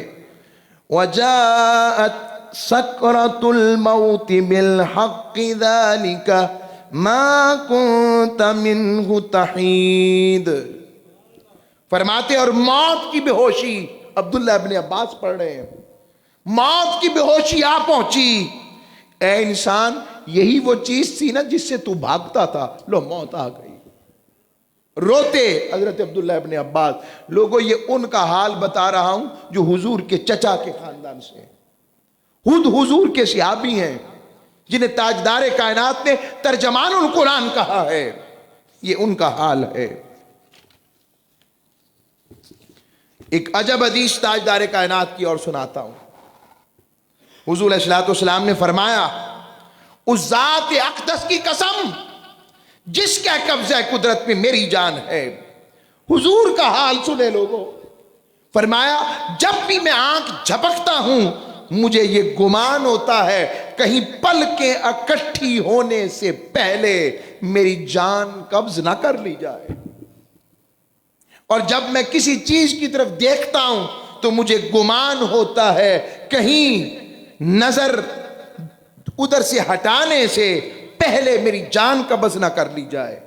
وَجَاءَتْ سَكْرَةُ الْمَوْتِ بِالْحَقِّ ذَلِكَ مَا كُنْتَ مِنْهُ تَحِيدٌ. فرماتے اور موت کی بے ہوشی, عبداللہ ابن عباس پڑھ رہے ہیں, موت کی بے ہوشی آ پہنچی. اے انسان, یہی وہ چیز تھی نا جس سے تو بھاگتا تھا, لو موت آ گئی. روتے حضرت عبداللہ ابن عباس. لوگوں یہ ان کا حال بتا رہا ہوں جو حضور کے چچا کے خاندان سے ہیں, خود حضور کے صحابی ہیں, جنہیں تاجدار کائنات نے ترجمان القرآن کہا ہے. یہ ان کا حال ہے. ایک عجب حدیث تاجدار کائنات کی اور سناتا ہوں. حضور علیہ الصلوۃ والسلام نے فرمایا اس ذات اقدس کی قسم جس کا قبضہ قدرت میں میری جان ہے. حضور کا حال سنے لوگوں. فرمایا جب بھی میں آنکھ جھپکتا ہوں مجھے یہ گمان ہوتا ہے کہیں پلکیں اکٹھی ہونے سے پہلے میری جان قبض نہ کر لی جائے. اور جب میں کسی چیز کی طرف دیکھتا ہوں تو مجھے گمان ہوتا ہے کہیں نظر ادھر سے ہٹانے سے پہلے میری جان قبض نہ کر لی جائے.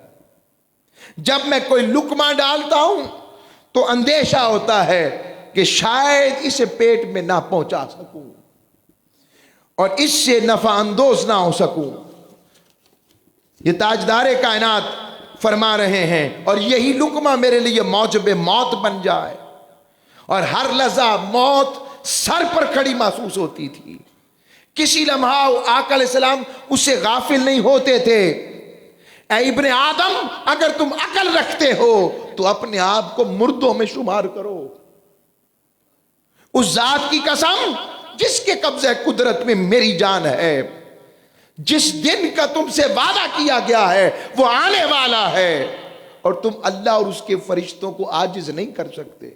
جب میں کوئی لقمہ ڈالتا ہوں تو اندیشہ ہوتا ہے کہ شاید اسے پیٹ میں نہ پہنچا سکوں اور اس سے نفع اندوز نہ ہو سکوں. یہ تاجدار کائنات فرما رہے ہیں, اور یہی لقمہ میرے لیے موجب موت بن جائے. اور ہر لحظہ موت سر پر کھڑی محسوس ہوتی تھی. کسی لمحہ آقا علیہ السلام اس سے غافل نہیں ہوتے تھے. اے ابن آدم, اگر تم عقل رکھتے ہو تو اپنے آپ کو مردوں میں شمار کرو. اس ذات کی قسم جس کے قبضہ قدرت میں میری جان ہے, جس دن کا تم سے وعدہ کیا گیا ہے وہ آنے والا ہے, اور تم اللہ اور اس کے فرشتوں کو عاجز نہیں کر سکتے.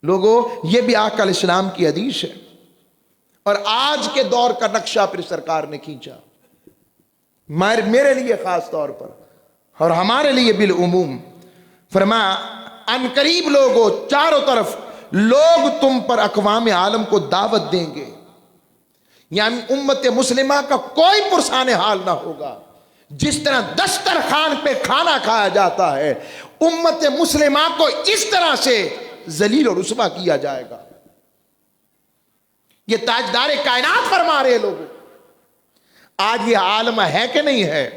لوگوں یہ بھی آقا علیہ السلام کی حدیث ہے, اور آج کے دور کا نقشہ پھر سرکار نے کھینچا میرے لیے خاص طور پر اور ہمارے لیے بالعموم. فرمایا ان قریب لوگوں چاروں طرف لوگ تم پر اقوام عالم کو دعوت دیں گے, یعنی امت مسلمہ کا کوئی پرسان حال نہ ہوگا. جس طرح دسترخوان پہ کھانا کھایا جاتا ہے امت مسلمہ کو اس طرح سے ذلیل اور رسوا کیا جائے گا. یہ تاجدار کائنات فرما رہے لوگوں. آج یہ عالم ہے کہ نہیں ہے؟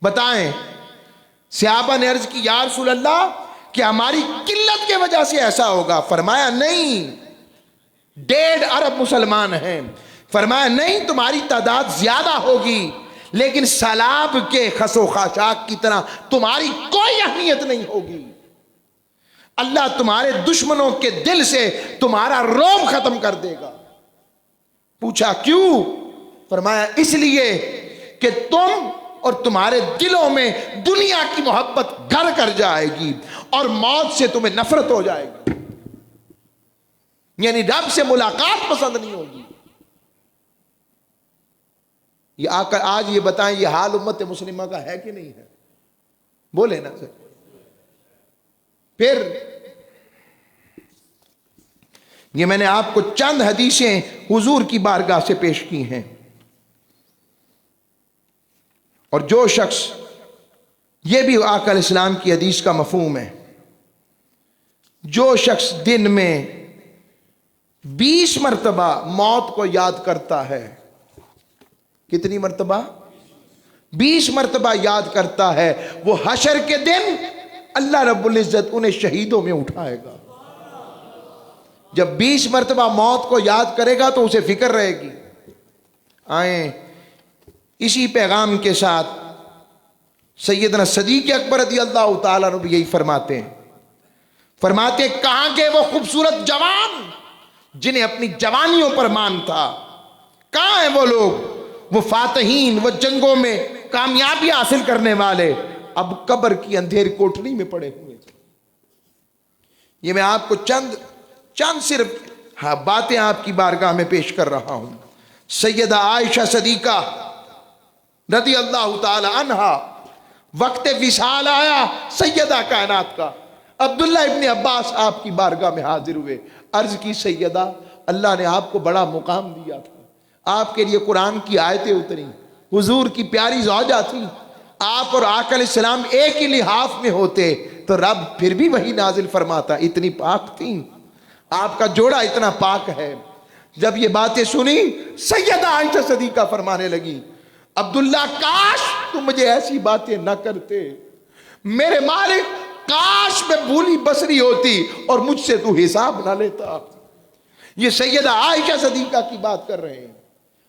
بتائیں. صحابہ نے عرض کی یا رسول اللہ کہ ہماری قلت کی وجہ سے ایسا ہوگا. فرمایا نہیں، 1.5 ارب مسلمان ہیں. فرمایا نہیں، تمہاری تعداد زیادہ ہوگی لیکن سیلاب کے خس و خاشاک کی طرح تمہاری کوئی اہمیت نہیں ہوگی. اللہ تمہارے دشمنوں کے دل سے تمہارا روب ختم کر دے گا. پوچھا کیوں؟ فرمایا اس لیے کہ تم اور تمہارے دلوں میں دنیا کی محبت گھر کر جائے گی اور موت سے تمہیں نفرت ہو جائے گی. یعنی رب سے ملاقات پسند نہیں ہوگی. یہ آ کر آج یہ بتائیں یہ حال امت مسلمہ کا ہے کہ نہیں ہے؟ بولے نا سر. پھر یہ میں نے آپ کو چند حدیثیں حضور کی بارگاہ سے پیش کی ہیں. اور جو شخص، یہ بھی آقا علیہ السلام کی حدیث کا مفہوم ہے، جو شخص دن میں 20 مرتبہ موت کو یاد کرتا ہے. کتنی مرتبہ؟ 20 مرتبہ یاد کرتا ہے. وہ حشر کے دن اللہ رب العزت انہیں شہیدوں میں اٹھائے گا. جب 20 مرتبہ موت کو یاد کرے گا تو اسے فکر رہے گی. آئیں اسی پیغام کے ساتھ سیدنا صدیق اکبر رضی اللہ تعالیٰ عنہ بھی یہی فرماتے ہیں. فرماتے کہاں کے وہ خوبصورت جوان جنہیں اپنی جوانیوں پر مان تھا؟ کہاں ہیں وہ لوگ، وہ فاتحین، وہ جنگوں میں کامیابی حاصل کرنے والے؟ اب قبر کی اندھیری کوٹھری میں پڑے ہوئے. یہ میں آپ کو چند صرف باتیں آپ کی بارگاہ میں پیش کر رہا ہوں. سیدہ عائشہ صدیقہ رضی اللہ تعالی عنہا، وقت وصال آیا سیدہ کائنات کا. عبداللہ ابن عباس آپ کی بارگاہ میں حاضر ہوئے. عرض کی سیدہ اللہ نے آپ کو بڑا مقام دیا تھا، آپ کے لیے قرآن کی آیتیں اتری، حضور کی پیاری زوجہ تھی، آپ اور آقا علیہ السلام ایک ہی لحاف میں ہوتے تو رب پھر بھی وہی نازل فرماتا. اتنی پاک تھیں، آپ کا جوڑا اتنا پاک ہے. جب یہ باتیں سنی سیدہ عائشہ صدیقہ فرمانے لگی عبداللہ کاش تم مجھے ایسی باتیں نہ کرتے، میرے مالک کاش میں بھولی بسری ہوتی اور مجھ سے تو حساب نہ لیتا. یہ سیدہ عائشہ صدیقہ کی بات کر رہے ہیں.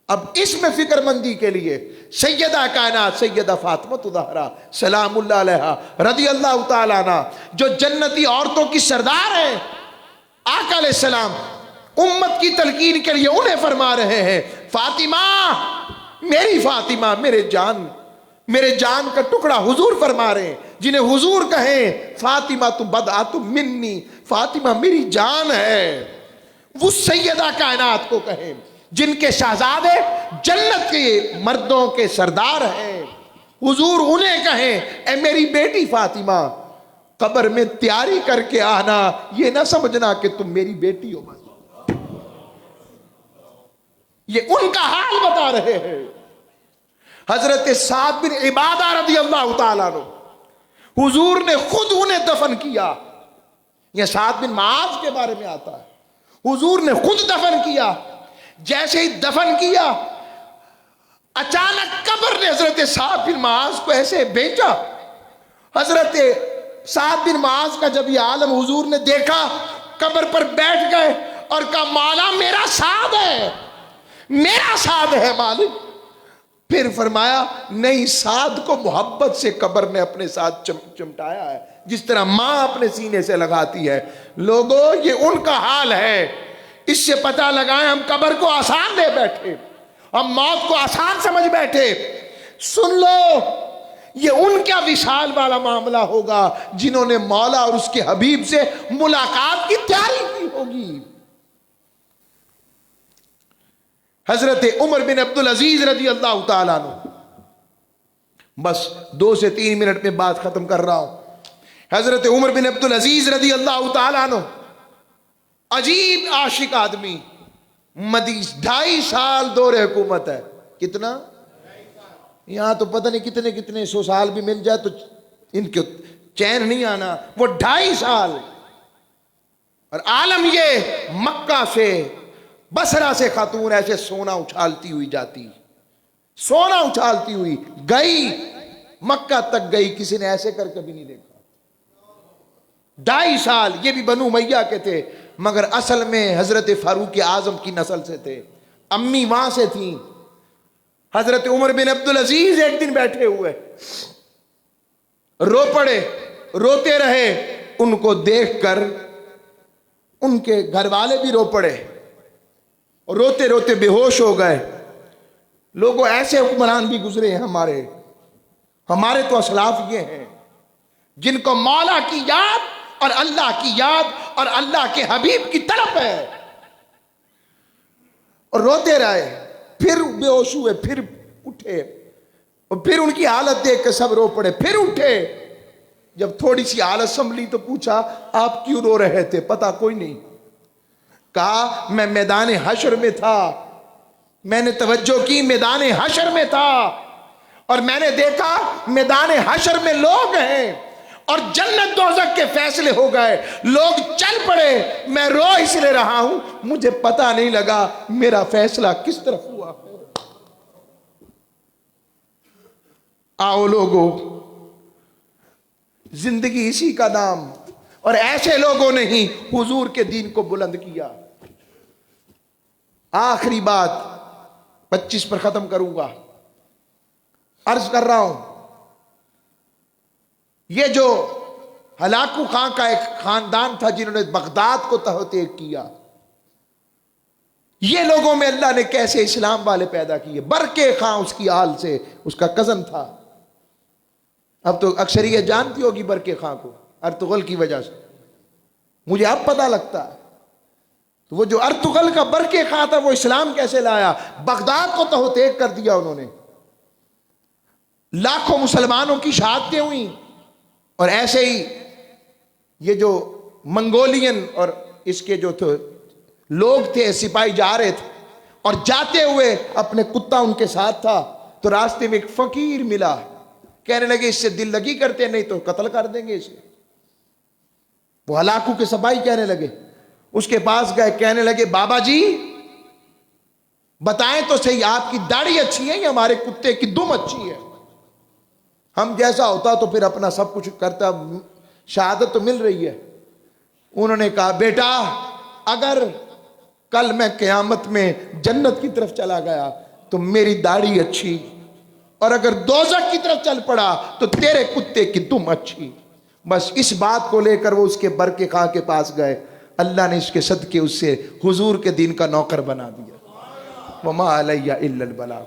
اب اس میں فکر مندی کے لیے سیدہ کائنات سیدہ فاطمہ الزہرا سلام اللہ علیہا رضی اللہ تعالیٰ عنہ، جو جنتی عورتوں کی سردار ہیں، آقا علیہ السلام امت کی تلقین کے لیے انہیں فرما رہے ہیں فاطمہ، میری فاطمہ، میرے جان کا ٹکڑا. حضور فرما رہے ہیں جنہیں حضور کہیں فاطمہ تو بدعت منی، فاطمہ میری جان ہے. وہ سیدہ کائنات کو کہیں جن کے شہزادے جنت کے مردوں کے سردار ہیں، حضور انہیں کہیں اے میری بیٹی فاطمہ قبر میں تیاری کر کے آنا، یہ نہ سمجھنا کہ تم میری بیٹی ہو. یہ ان کا حال بتا رہے ہیں. حضرت سعد بن عبادہ رضی اللہ تعالیٰ عنہ، حضور نے خود انہیں دفن کیا. یہ سعد بن معاذ کے بارے میں آتا ہے، حضور نے خود دفن کیا. جیسے ہی دفن کیا اچانک قبر نے حضرت سعد بن معاذ کو ایسے بھیجا. حضرت سعد بن معاذ کا جب یہ عالم حضور نے دیکھا قبر پر بیٹھ گئے اور کہا مولا میرا سعد ہے، میرا سعد ہے مالک. پھر فرمایا نہیں، سعد کو محبت سے قبر نے اپنے ساتھ چمٹایا ہے جس طرح ماں اپنے سینے سے لگاتی ہے. لوگوں یہ ان کا حال ہے. اس سے پتہ لگائیں ہم قبر کو آسان لے بیٹھے، ہم موت کو آسان سمجھ بیٹھے. سن لو یہ ان کا وصال والا معاملہ ہوگا جنہوں نے مولا اور اس کے حبیب سے ملاقات کی تیاری کی ہوگی. حضرت عمر بن عبدالعزیز رضی اللہ تعالیٰ عنہ، بس 2 سے 3 منٹ میں بات ختم کر رہا ہوں. حضرت عمر بن عبدالعزیز رضی اللہ تعالیٰ عنہ عجیب عاشق آدمی، 2.5 سال دور حکومت ہے. کتنا؟ یہاں تو پتہ نہیں کتنے 100 سال بھی مل جائے تو ان کے چین نہیں آنا. وہ 2.5 سال. اور عالم یہ مکہ سے بصرہ سے خاتون ایسے سونا اچھالتی ہوئی جاتی, سونا اچھالتی ہوئی گئی, مکہ تک گئی, کسی نے ایسے کر کبھی نہیں دیکھا. 2.5 سال. یہ بھی بنو امیہ کے تھے, مگر اصل میں حضرت فاروق اعظم کی نسل سے تھے, امی وہاں سے تھیں. حضرت عمر بن عبدالعزیز ایک دن بیٹھے ہوئے رو پڑے, روتے رہے. ان کو دیکھ کر ان کے گھر والے بھی رو پڑے, اور روتے روتے بے ہوش ہو گئے. لوگوں ایسے حکمران بھی گزرے ہیں ہمارے تو اسلاف یہ ہیں جن کو مولا کی یاد اور اللہ کی یاد اور اللہ کے حبیب کی طرف ہے. اور روتے رہے, پھر بے ہوش ہوئے, پھر اٹھے, اور پھر ان کی حالت دیکھ کے سب رو پڑے, پھر اٹھے. جب تھوڑی سی حالت سنبھلی تو پوچھا آپ کیوں رو رہے تھے؟ پتا کوئی نہیں. کہا میں میدان حشر میں تھا, میں نے توجہ کی میدان حشر میں تھا, اور میں نے دیکھا میدان حشر میں لوگ ہیں اور جنت دوزخ کے فیصلے ہو گئے, لوگ چل پڑے, میں رو اس لیے رہا ہوں مجھے پتا نہیں لگا میرا فیصلہ کس طرف ہوا. آؤ لوگو, زندگی اسی کا نام, اور ایسے لوگوں نے ہی حضور کے دین کو بلند کیا. آخری بات 25 پر ختم کروں گا. عرض کر رہا ہوں, یہ جو ہلاکو خان کا ایک خاندان تھا جنہوں نے بغداد کو تہو کیا, یہ لوگوں میں اللہ نے کیسے اسلام والے پیدا کیے. برکے خان اس کی آل سے, اس کا کزن تھا. اب تو اکثریت جانتی ہوگی برکے خان کو ارطغرل کی وجہ سے, مجھے اب پتہ لگتا ہے. تو وہ جو ارطغرل کا برکے خان تھا وہ اسلام کیسے لایا؟ بغداد کو تہو کر دیا انہوں نے, لاکھوں مسلمانوں کی شہادتیں ہوئیں. اور ایسے ہی یہ جو منگولین اور اس کے جو لوگ تھے سپاہی جا رہے تھے, اور جاتے ہوئے اپنے کتا ان کے ساتھ تھا, تو راستے میں ایک فقیر ملا, کہنے لگے اس سے دل لگی کرتے نہیں تو قتل کر دیں گے اسے. وہ ہلاکو کے سپاہی کہنے لگے, اس کے پاس گئے, کہنے لگے بابا جی بتائیں تو صحیح آپ کی داڑھی اچھی ہے یا ہمارے کتے کی دم اچھی ہے؟ ہم جیسا ہوتا تو پھر اپنا سب کچھ کرتا, شہادت تو مل رہی ہے. انہوں نے کہا بیٹا اگر کل میں قیامت میں جنت کی طرف چلا گیا تو میری داڑھی اچھی, اور اگر دوزخ کی طرف چل پڑا تو تیرے کتے کی دم اچھی. بس اس بات کو لے کر وہ اس کے برکے خاں کے پاس گئے. اللہ نے اس کے صدقے اس سے حضور کے دین کا نوکر بنا دیا. وما علیہ الا البلاغ.